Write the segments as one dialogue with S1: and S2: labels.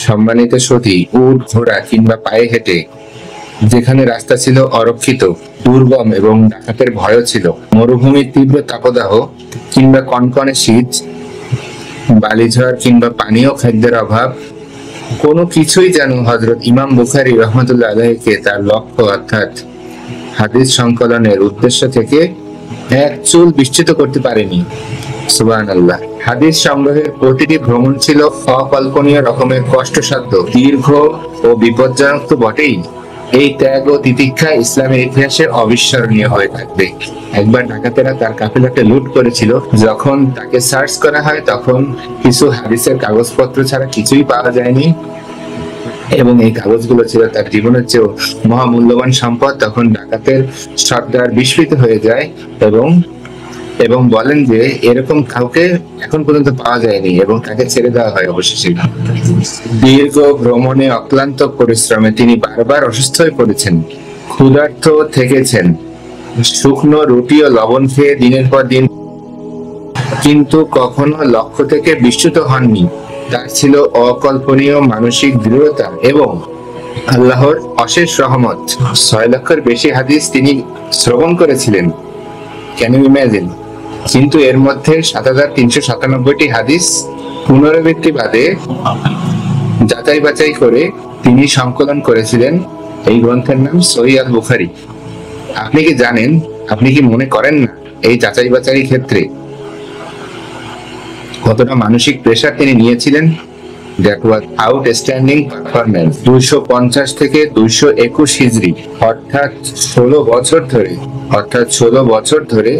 S1: সম্মানিত সতী, উট, ঘোড়া কিংবা পায়ে হেঁটে, যেখানে রাস্তা ছিল অরক্ষিত, দুর্গম এবং ডাকাতের ভয়ও ছিল, মরুভূমির তীব্র তাপদাহ কিংবা কনকনে শীত, বালিঝড় কিংবা পানীয় খাদ্যের অভাব, কোনো কিছুই যেন হযরত ইমাম বুখারী রাহমাতুল্লাহ আলাইহিকে তার লক্ষ্য অর্থাৎ হাদিস সংকলনের উদ্দেশ্য থেকে এক চুল বিচ্যুত করতে পারেনি। সুবহানাল্লাহ। হাদিস সংগ্রহের প্রতিটি ভ্রমণ ছিল অকল্পনীয় রকমের কষ্টসাধ্য, দীর্ঘ ও বিপজ্জনক তো বটেই। এই ত্যাগ ও তিতিক্ষা ইসলামের ইতিহাসে অবিস্মরণীয় হয়ে থাকবে। একবার ডাকাতেরা তার কাফেলাকে লুট করেছিল। যখন তাকে সার্চ করা হয় তখন কিছু হাদিসের কাগজপত্র ছাড়া কিছুই পাওয়া যায়নি এবং এই কাগজগুলো ছিল তার জীবনের চেয়েও মহামূল্যবান সম্পদ। তখন ডাকাতের সর্দার বিস্মিত হয়ে যায় এবং এবং বলেন যে এরকম কাউকে এখন পর্যন্ত পাওয়া যায়নি এবং তাকে ছেড়ে দেওয়া হয় অবশেষে। দীর্ঘ ভ্রমণে অক্লান্ত পরিশ্রমে তিনি বারবার অসুস্থ হয়ে পড়েছেন, ক্ষুধার্ত থেকেছেন, শুকনো রুটি ও লবণ খেয়ে দিনের পর দিন, কিন্তু কখনো লক্ষ্য থেকে বিচ্যুত হননি। তার ছিল অকল্পনীয় মানসিক দৃঢ়তা এবং আল্লাহর অশেষ রহমত। 6 লক্ষের বেশি হাদিস তিনি শ্রবণ করেছিলেন, ক্যান ইউ ইমাজিন? কিন্তু এর মধ্যে 7397টি হাদিস পুনরাবৃত্তি বাদে যাচাই বাছাই করে তিনি সংকলন করেছিলেন। এই গ্রন্থের নাম সহিহ আল বুখারী। আপনি কি জানেন, আপনি কি মনে করেন না এই যাচাই বাছাই ক্ষেত্রে কতটা মানসিক প্রেসার তিনি নিয়েছিলেন? That was outstanding performance. 250 থেকে 221 হিজরি অর্থাৎ 16 বছর ধরে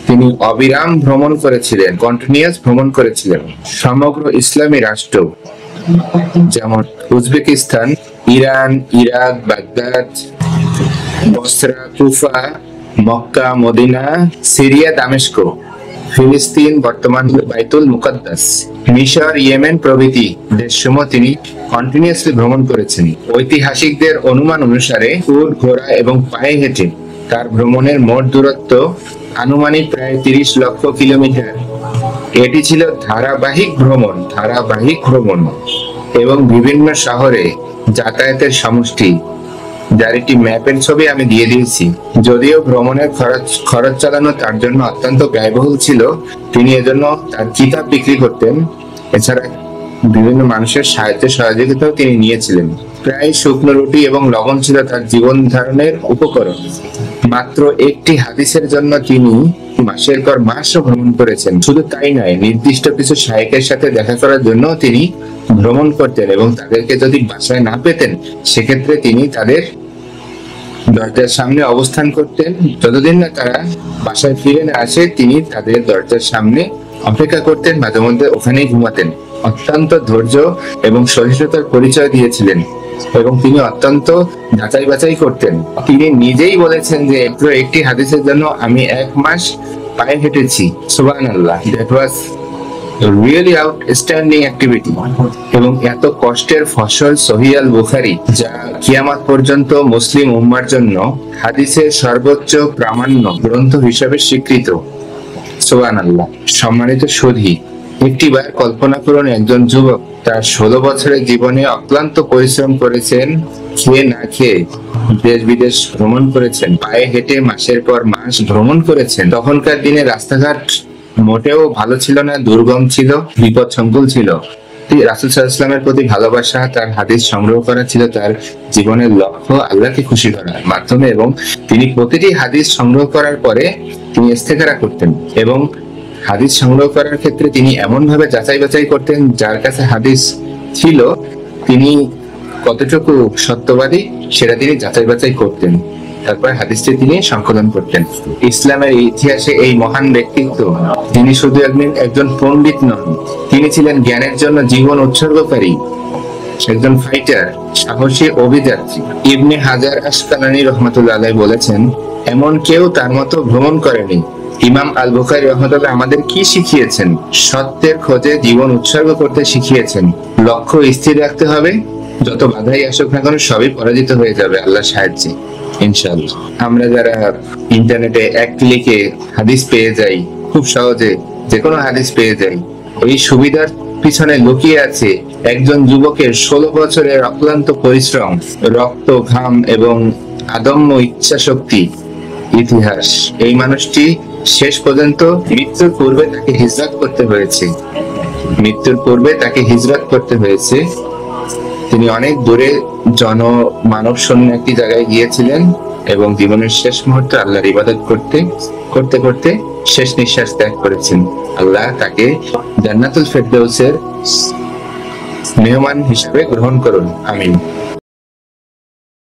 S1: তিনি অবিরাম ভ্রমণ করেছিলেন, কন্টিনিউয়াস ভ্রমণ করেছিলেন। সমগ্র ইসলামী রাষ্ট্র যেমন উজবেকিস্তান, ইরান, ইরাক, বাগদাদ, বসরা, কুফা, মক্কা, মদিনা, সিরিয়া, দামেস্ক, ফিলিস্তিন, বর্তমান বাইতুল মুকাদ্দাস, মিশর, ইয়েমেন প্রভৃতি দেশসমূহ তিনি কন্টিনিউয়াসলি ভ্রমণ করেছেন। ঐতিহাসিকদের অনুমান অনুসারে উট, ঘোড়া এবং পায়ে হেঁটে তার ভ্রমণের মোট দূরত্ব আনুমানিক প্রায় 30 লক্ষ কিলোমিটার। এটি ছিল ধারাবাহিক ভ্রমণ এবং বিভিন্ন শহরে যাতায়াতের সমষ্টি, যার একটি ম্যাপের ছবি আমি দিয়ে দিয়েছি। যদিও ভ্রমণের খরচ চালানো তার জন্য অত্যন্ত ব্যয়বহুল ছিল, তিনি এজন্য তার কিতাব বিক্রি করতেন। এছাড়া বিভিন্ন মানুষের সাহায্য সহযোগিতাও তিনি নিয়েছিলেন। প্রায় শুকনো রুটি এবং লবণ ছিল তার জীবন ধারণের উপকরণ। মাত্র একটি হাদিসের জন্য তিনি মাসের পর মাসও ভ্রমণ করেছেন। শুধু তাই নয়, নির্দিষ্ট কিছু শায়েখের সাথে দেখা করার জন্য তিনি ভ্রমণ করতেন এবং তাদেরকে যদি বাসায় না পেতেন সেক্ষেত্রে তিনি তাদের দরজার সামনে অবস্থান করতেন। যতদিন না তারা বাসায় ফিরে না আসে তিনি তাদের দরজার সামনে অপেক্ষা করতেন, মাঝে মধ্যে ওখানেই ঘুমাতেন। অত্যন্ত ধৈর্য এবং সহিষ্ণুতার পরিচয় দিয়েছিলেন এবং তিনি অত্যন্ত যাচাই বাছাই করতেন। তিনি নিজেই বলেছেন যে একটি হাদিসের জন্য আমি 1 মাস পায়ে হেঁটেছি। সুবহানাল্লাহ, that was really outstanding activity. এবং এত কষ্টের ফসল সহিহ আল বুখারী, যা কিয়ামত পর্যন্ত মুসলিম উম্মার জন্য হাদিসের সর্বোচ্চ প্রামাণ্য গ্রন্থ হিসেবে স্বীকৃত। সুবহানাল্লাহ। সম্মানিত সুধী, একটিবার কল্পনা করুন, একজন যুবক তার 16 বছরের জীবনে অক্লান্ত পরিশ্রম করেছেন, খেয়ে না খেয়ে দেশ বিদেশ ভ্রমণ করেছেন, পায়ে হেঁটে মাসের পর মাস ভ্রমণ করেছেন। তখনকার দিনে রাস্তাঘাট মোটেও ভালো ছিল না, দুর্গম ছিল, বিপদ সংকুল ছিল। রাসূল সাল্লাল্লাহু আলাইহি ওয়াসাল্লামের প্রতি ভালোবাসা, তার হাদিস সংগ্রহ করা ছিল তার জীবনের লক্ষ্য, আল্লাহকে খুশি করার মাধ্যমে। এবং তিনি প্রতিটি হাদিস সংগ্রহ করার পরে তিনি ইস্তেখারা করতেন এবং হাদিস সংগ্রহ করার ক্ষেত্রে তিনি এমন ভাবে যাচাই বাছাই করতেন, যার কাছে হাদিস ছিল তিনি কতটুকু সত্যবাদী সেটা তিনি যাচাই বাছাই করতেন, তারপর হাদিসটি তিনি সংকলন করতেন। ইসলামের ইতিহাসে এই মহান ব্যক্তিত্ব, তিনি শুধু একজন পণ্ডিত নন, তিনি ছিলেন জ্ঞানের জন্য জীবন উৎসর্গকারী একজন ফাইটার, সাহসী অভিযাত্রী। ইবনে হাজার আসকালানী রাহমাতুল্লাহ আলাইহি বলেছেন, এমন কেউ তার মতো ভ্রমণ করেনি। ইমাম আল বুখারী রাহমাতুল্লাহ আমাদের কি শিখিয়েছেন? সত্যের খোঁজে জীবন উৎসর্গ করতে শিখিয়েছেন। লক্ষ্য স্থির রাখতে হবে, যত বাধাই আসুক না কেন সবই পরাজিত হয়ে যাবে আল্লাহর সাহায্যে, ইনশাআল্লাহ। আমরা যারা ইন্টারনেটে এক ক্লিকে হাদিস পেয়ে যাই, খুব সহজে যে কোনো হাদিস পেয়ে যাই, এই সুবিধার পিছনে লুকিয়ে আছে একজন যুবকের 16 বছরের অক্লান্ত পরিশ্রম, রক্ত, ঘাম এবং আদম্য ইচ্ছা শক্তি, ইতিহাস। এই মানুষটি শেষ পর্যন্ত মৃত্যুর পূর্বে তাকে হিজরত করতে হয়েছে। তিনি অনেক দূরে মানব শূন্য একটি জায়গায় গিয়েছিলেন এবং জীবনের শেষ মুহূর্তে আল্লাহর ইবাদত করতে করতে করতে শেষ নিঃশ্বাস ত্যাগ করেছেন। আল্লাহ তাকে জান্নাতুল ফেরদৌসের মেহমান হিসেবে গ্রহণ করুন। আমিন।